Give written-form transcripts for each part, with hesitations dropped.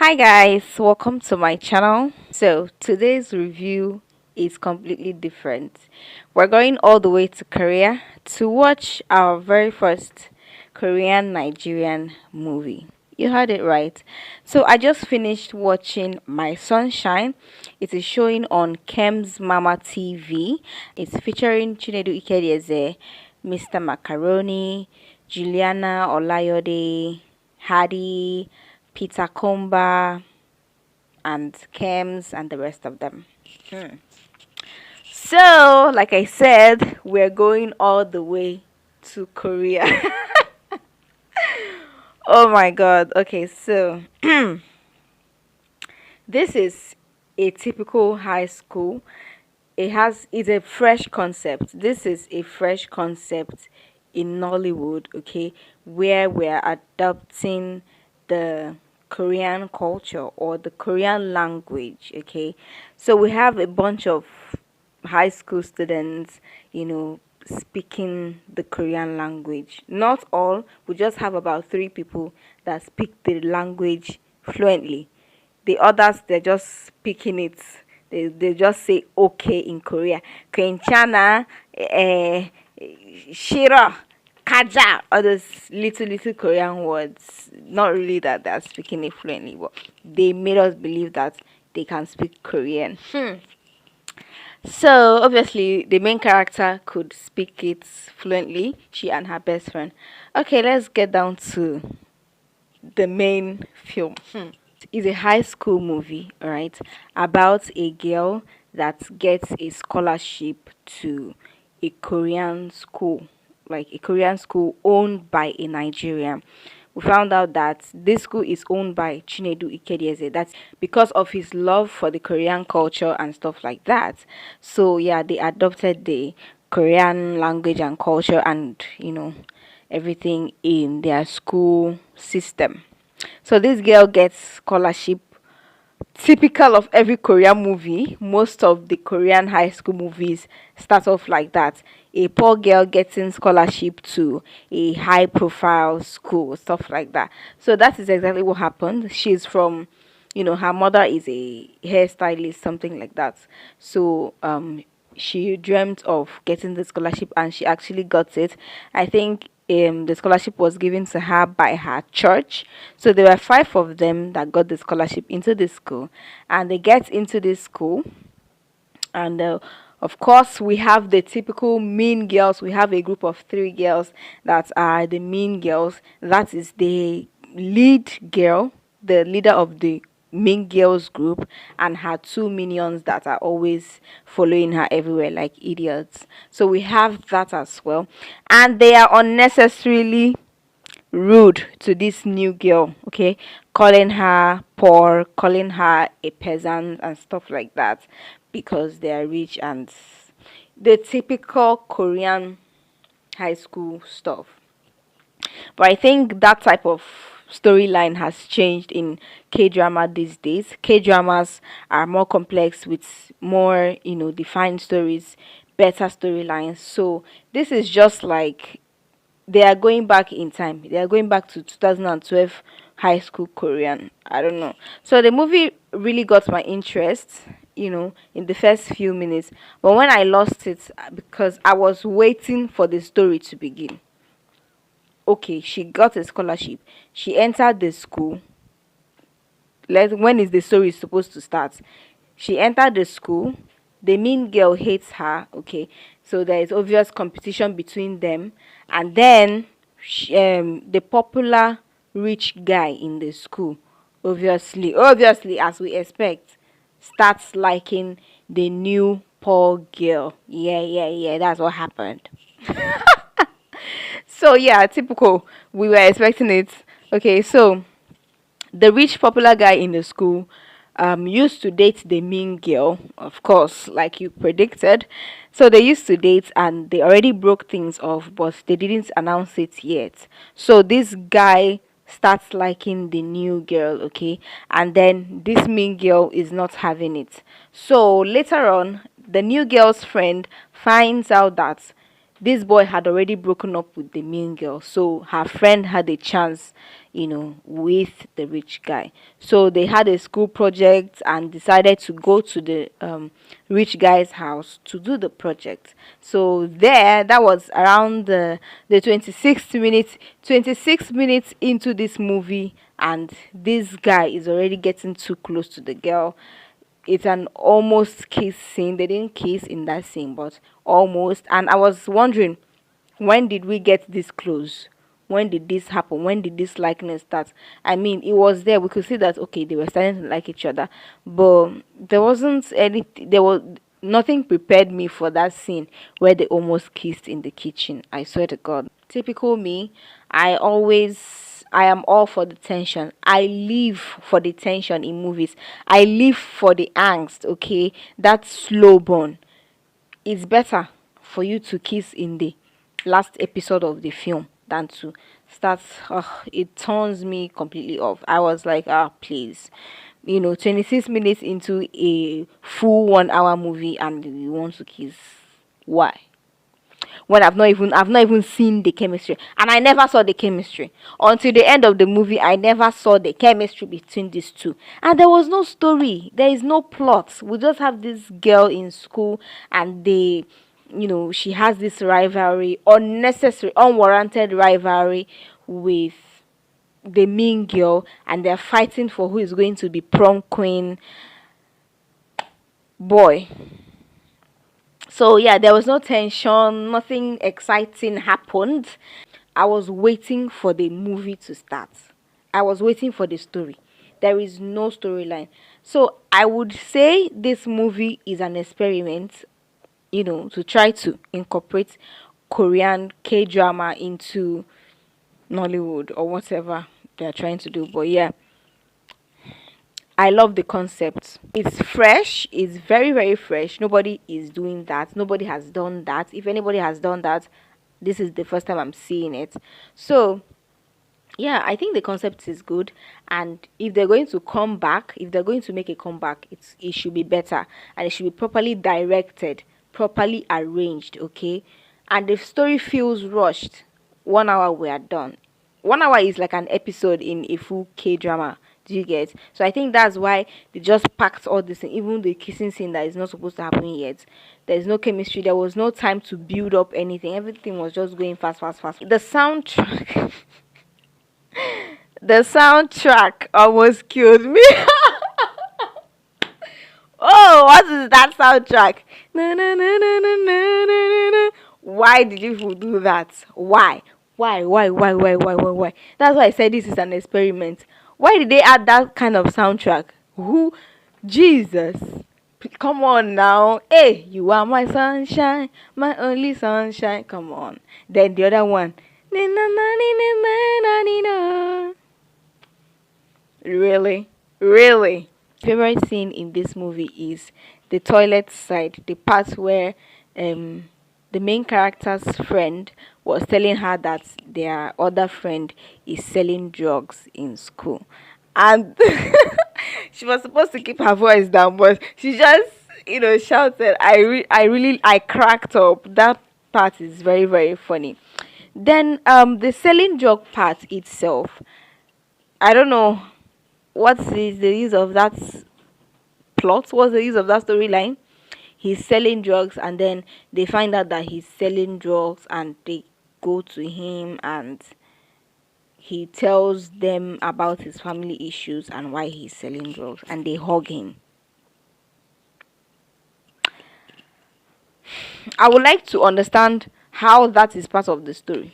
Hi guys, welcome to my channel. So today's review is completely different. We're going all the way to Korea to watch our very first Korean Nigerian movie. You heard it right. So I just finished watching My Sunshine. It is showing on Kemz Mama TV. It's featuring Chinedu Ikedieze, Mr. Macaroni, Juliana Olayode, Hadi, Peter Comba, and Kemz, and the rest of them. So, like I said, we're going all the way to Korea. Oh my god. Okay, so this is a typical high school. It's a fresh concept. This is a fresh concept in Nollywood, okay, where we're adopting the Korean culture or the Korean language, okay. So we have a bunch of high school students, speaking the Korean language. Not all, we just have about 3 people that speak the language fluently. The others, they're just speaking it. They just say okay in Korea. Kenchana, Shira, Kaja, all those little Korean words. Not really that they're speaking it fluently, but they made us believe that they can speak Korean. So obviously the main character could speak it fluently, she and her best friend. Okay, let's get down to the main film. It's a high school movie, all right, about a girl that gets a scholarship to a Korean school, like a Korean school owned by a Nigerian. We found out that this school is owned by Chinedu Ikedieze. That's because of his love for the Korean culture and stuff like that. So yeah, they adopted the Korean language and culture and everything in their school system. So this girl gets scholarship, typical of every Korean movie. Most of the Korean high school movies start off like that. A poor girl getting scholarship to a high profile school, stuff like that. So that is exactly what happened. She's from, her mother is a hairstylist, something like that. So she dreamt of getting the scholarship and she actually got it. I think the scholarship was given to her by her church. So there were 5 of them that got the scholarship into this school, and they get into this school, and of course we have the typical mean girls. We have a group of 3 girls that are the mean girls. That is the lead girl, the leader of the mean girls group, and her 2 minions that are always following her everywhere like idiots. So we have that as well, and they are unnecessarily rude to this new girl, okay, calling her poor, calling her a peasant and stuff like that, because they are rich and the typical Korean high school stuff. But I think that type of storyline has changed in K drama these days. K dramas are more complex with more, defined stories, better storylines. So this is just like they are going back in time. They are going back to 2012 high school Korean. I don't know. So the movie really got my interest, in the first few minutes. But when I lost it, because I was waiting for the story to begin. Okay, she got a scholarship. She entered the school. When is the story supposed to start? She entered the school. The mean girl hates her. Okay, so there is obvious competition between them, and then the popular rich guy in the school, obviously, as we expect, starts liking the new poor girl. Yeah. That's what happened. So yeah, typical. We were expecting it. Okay, so the rich popular guy in the school used to date the mean girl, of course, like you predicted. So they used to date and they already broke things off, but they didn't announce it yet. So this guy starts liking the new girl, okay, and then this mean girl is not having it. So later on, the new girl's friend finds out that this boy had already broken up with the mean girl, so her friend had a chance, with the rich guy. So they had a school project and decided to go to the rich guy's house to do the project. So that was around the 26 minutes into this movie, and this guy is already getting too close to the girl. It's an almost kiss scene. They didn't kiss in that scene, but almost. And I was wondering, when did we get this close? When did this happen? When did this likeness start? I mean, it was there. We could see that okay, they were starting to like each other, but there wasn't anything. There was nothing prepared me for that scene where they almost kissed in the kitchen. I swear to God. Typical me. I am all for the tension. I live for the tension in movies. I live for the angst. Okay, that slow burn. It's better for you to kiss in the last episode of the film than to start. It turns me completely off. I was like, please, 26 minutes into a full 1 hour movie and you want to kiss. Why? When I've not even seen the chemistry, and I never saw the chemistry until the end of the movie. I never saw the chemistry between these two, and there was no story. There is no plot. We just have this girl in school, and she has this rivalry, unnecessary, unwarranted rivalry with the mean girl, and they're fighting for who is going to be prom queen. Boy. So yeah, there was no tension, nothing exciting happened. I was waiting for the movie to start. I was waiting for the story. There is no storyline. So I would say this movie is an experiment, to try to incorporate Korean K drama into Nollywood or whatever they're trying to do. But yeah, I love the concept. It's fresh. It's very, very fresh. Nobody is doing that. Nobody has done that. If anybody has done that, this is the first time I'm seeing it. So, yeah, I think the concept is good. And if they're going to come back, if they're going to make a comeback, it should be better. And it should be properly directed, properly arranged, okay? And if story feels rushed, 1 hour we are done. 1 hour is like an episode in a full K drama. Do you get? So I think that's why they just packed all this in, even the kissing scene that is not supposed to happen yet. There is no chemistry. There was no time to build up anything. Everything was just going fast, fast, fast. The soundtrack, the soundtrack almost killed me. Oh, what is that soundtrack? Na, na, na, na, na, na, na, na. Why did you do that? Why? Why? That's why I said this is an experiment. Why did they add that kind of soundtrack? Who? Jesus. Come on now. Hey, you are my sunshine, my only sunshine. Come on. Then the other one. Really? Really? Favorite scene in this movie is the toilet side, the part where the main character's friend was telling her that their other friend is selling drugs in school, and she was supposed to keep her voice down, but she just shouted. I cracked up. That part is very, very funny. Then the selling drug part itself, I don't know what is the use of that plot. What's the use of that storyline? He's selling drugs, and then they find out that he's selling drugs, and they go to him, and he tells them about his family issues and why he's selling drugs, and they hug him. I would like to understand how that is part of the story.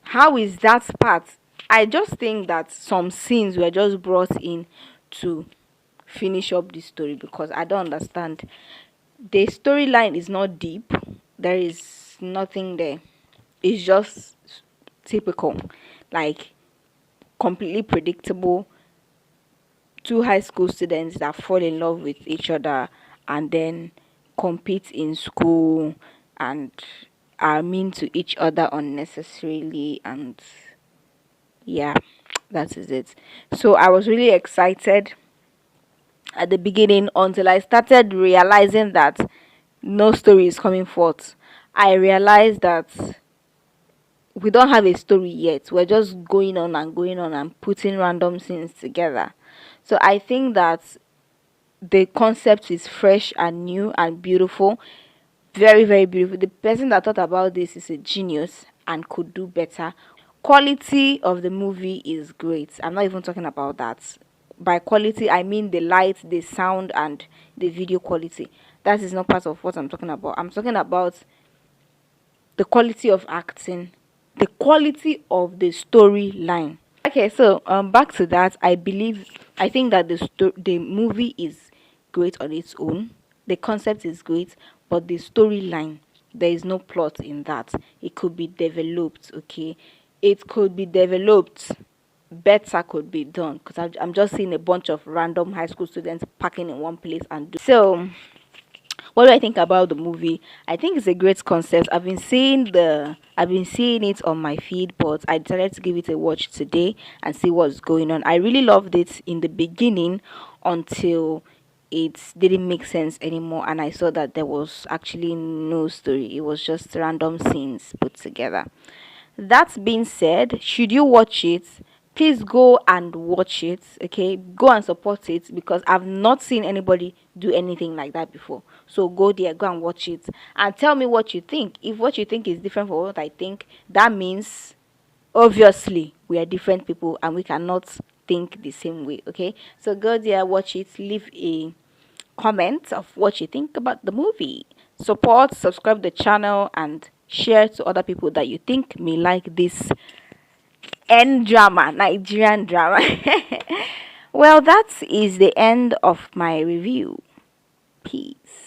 How is that part? I just think that some scenes were just brought in to finish up the story, because I don't understand. The storyline is not deep. There is nothing there. It's just typical, like completely predictable. Two high school students that fall in love with each other and then compete in school and are mean to each other unnecessarily, and yeah, that is it. So I was really excited at the beginning until I started realizing that no story is coming forth. I realized that we don't have a story yet. We're just going on and putting random scenes together. So I think that the concept is fresh and new and beautiful. Very, very beautiful. The person that thought about this is a genius and could do better. Quality of the movie is great. I'm not even talking about that. By quality, I mean the light, the sound, and the video quality. That is not part of what I'm talking about. I'm talking about the quality of acting, the quality of the storyline. Okay, so back to that. I think that the movie is great on its own. The concept is great, but the storyline, there is no plot in that. It could be developed. Okay, it could be developed. Better could be done because I'm just seeing a bunch of random high school students packing in one place and do so. What do I think about the movie? I think it's a great concept. I've been seeing it on my feed, but I decided to give it a watch today and see what's going on. I really loved it in the beginning until it didn't make sense anymore, and I saw that there was actually no story. It was just random scenes put together. That being said, should you watch it, please go and watch it. Okay, go and support it because I've not seen anybody do anything like that before. So go there, go and watch it, and tell me what you think. If what you think is different from what I think, that means obviously we are different people and we cannot think the same way. Okay, so go there, watch it, leave a comment of what you think about the movie. Support, subscribe the channel, and share to other people that you think may like this Nigerian drama. Well, that is the end of my review. Peace.